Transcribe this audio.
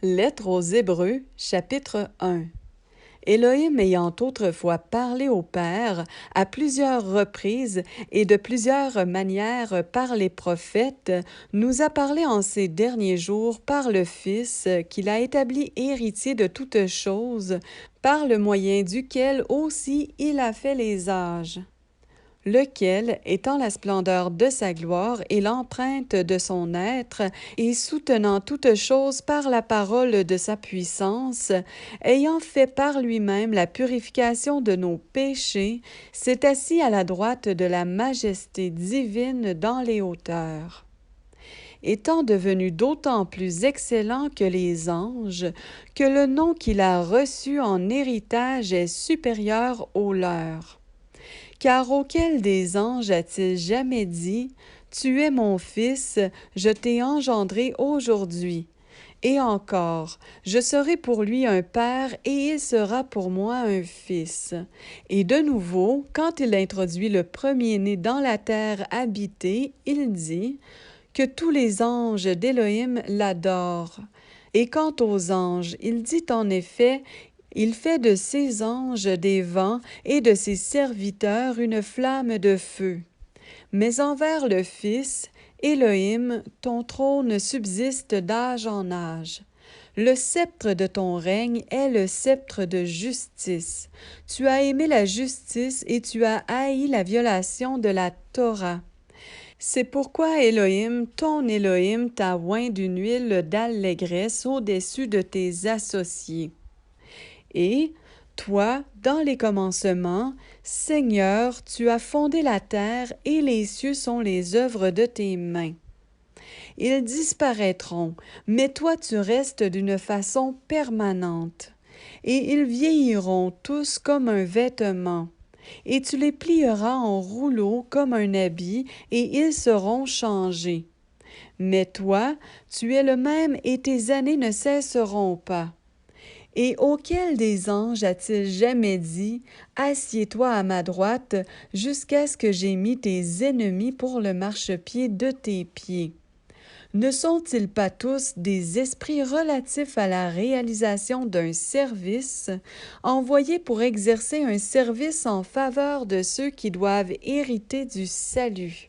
Lettre aux Hébreux, chapitre 1. Élohim ayant autrefois parlé au Père à plusieurs reprises et de plusieurs manières par les prophètes, nous a parlé en ces derniers jours par le Fils qu'il a établi héritier de toutes choses, par le moyen duquel aussi il a fait les âges, lequel, étant la splendeur de sa gloire et l'empreinte de son être, et soutenant toutes choses par la parole de sa puissance, ayant fait par lui-même la purification de nos péchés, s'est assis à la droite de la majesté divine dans les hauteurs. Étant devenu d'autant plus excellent que les anges, que le nom qu'il a reçu en héritage est supérieur au leur. Car auquel des anges a-t-il jamais dit, « Tu es mon fils, je t'ai engendré aujourd'hui » et encore, « Je serai pour lui un père et il sera pour moi un fils » et de nouveau, quand il introduit le premier-né dans la terre habitée, il dit, « Que tous les anges d'Élohim l'adorent » et quant aux anges, il dit en effet, il fait de ses anges des vents et de ses serviteurs une flamme de feu. Mais envers le Fils, Élohim, ton trône subsiste d'âge en âge. Le sceptre de ton règne est le sceptre de justice. Tu as aimé la justice et tu as haï la violation de la Torah. C'est pourquoi Élohim, ton Élohim, t'a oint d'une huile d'allégresse au-dessus de tes associés. Et, toi, dans les commencements, Seigneur, tu as fondé la terre et les cieux sont les œuvres de tes mains. Ils disparaîtront, mais toi tu restes d'une façon permanente. Et ils vieilliront tous comme un vêtement. Et tu les plieras en rouleaux comme un habit, et ils seront changés. Mais toi, tu es le même et tes années ne cesseront pas. Et auquel des anges a-t-il jamais dit, « Assieds-toi à ma droite, jusqu'à ce que j'aie mis tes ennemis pour le marchepied de tes pieds » Ne sont-ils pas tous des esprits relatifs à la réalisation d'un service, envoyés pour exercer un service en faveur de ceux qui doivent hériter du salut?